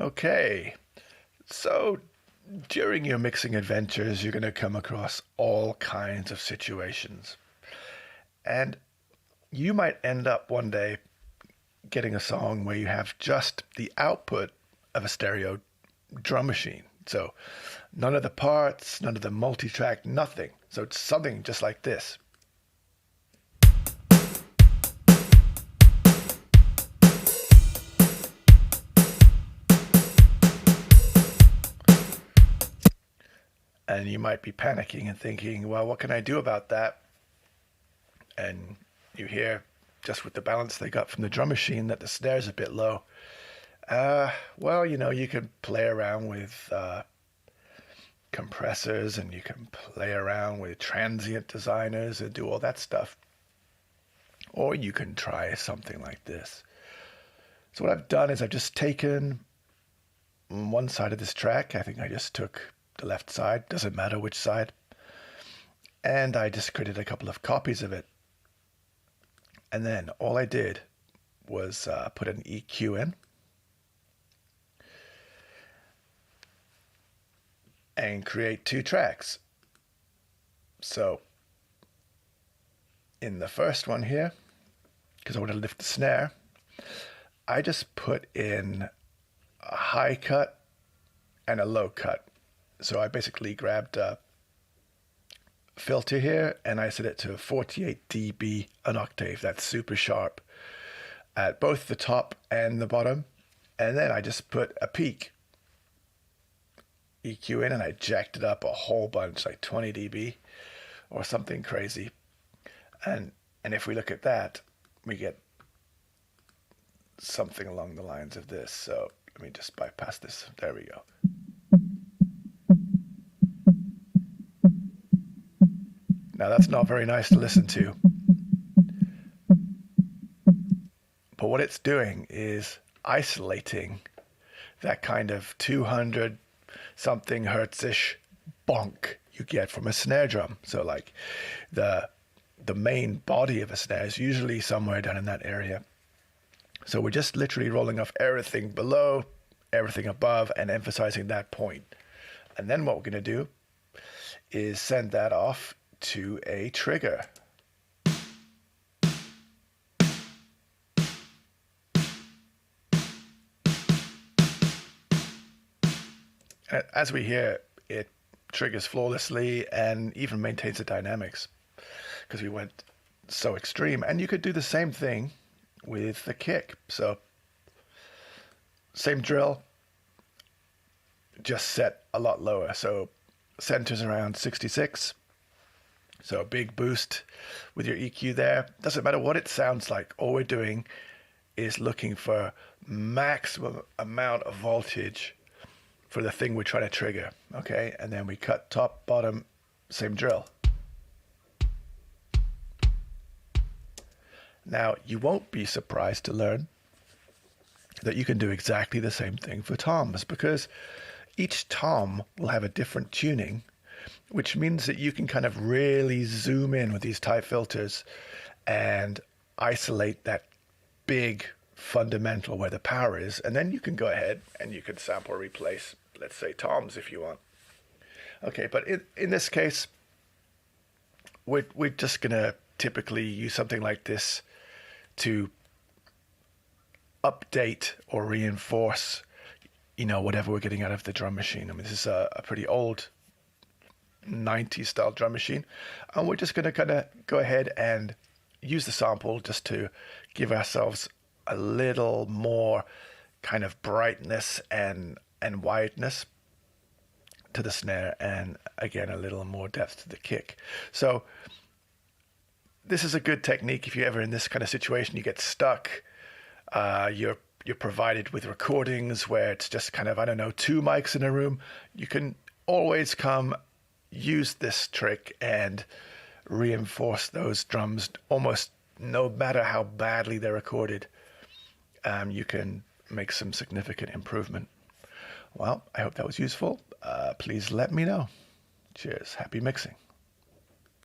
Okay, so during your mixing adventures, you're going to come across all kinds of situations. And you might end up one day getting a song where you have just the output of a stereo drum machine. So none of the parts, none of the multi-track, nothing. So it's something just like this. And you might be panicking and thinking, well, what can I do about that? And you hear, just with the balance they got from the drum machine, that the snare's a bit low. Well, you can play around with compressors and you can play around with transient designers and do all that stuff. Or you can try something like this. So what I've done is I've just taken one side of this track. I think I just took the left side, doesn't matter which side. And I just created a couple of copies of it. And then all I did was put an EQ in. And create two tracks. So in the first one here, because I want to lift the snare, I just put in a high cut and a low cut. So I basically grabbed a filter here and I set it to 48 dB an octave. That's super sharp at both the top and the bottom. And then I just put a peak EQ in and I jacked it up a whole bunch, like 20 dB or something crazy. And if we look at that, we get something along the lines of this. So let me just bypass this. There we go. Now that's not very nice to listen to. But what it's doing is isolating that kind of 200 something hertz-ish bonk you get from a snare drum. So like the main body of a snare is usually somewhere down in that area. So we're just literally rolling off everything below, everything above, and emphasizing that point. And then what we're going to do is send that off to a trigger. As we hear, it triggers flawlessly and even maintains the dynamics because we went so extreme. And you could do the same thing with the kick. So same drill, just set a lot lower. So center's around 66. So a big boost with your EQ there. Doesn't matter what it sounds like. All we're doing is looking for maximum amount of voltage for the thing we're trying to trigger, okay? And then we cut top, bottom, same drill. Now, you won't be surprised to learn that you can do exactly the same thing for toms, because each tom will have a different tuning, which means that you can kind of really zoom in with these type filters and isolate that big fundamental where the power is, and then you can go ahead and you can sample replace, let's say, toms if you want. Okay, but in this case, we're just gonna typically use something like this to update or reinforce, whatever we're getting out of the drum machine. I mean, this is a pretty old 90s style drum machine, and we're just gonna kind of go ahead and use the sample just to give ourselves a little more kind of brightness and wideness to the snare, and again a little more depth to the kick. So this is a good technique if you're ever in this kind of situation, you get stuck, you're provided with recordings where it's just kind of, I don't know, two mics in a room. You can always come use this trick and reinforce those drums almost no matter how badly they're recorded. You can make some significant improvement. Well, I hope that was useful. Please let me know. Cheers. Happy mixing.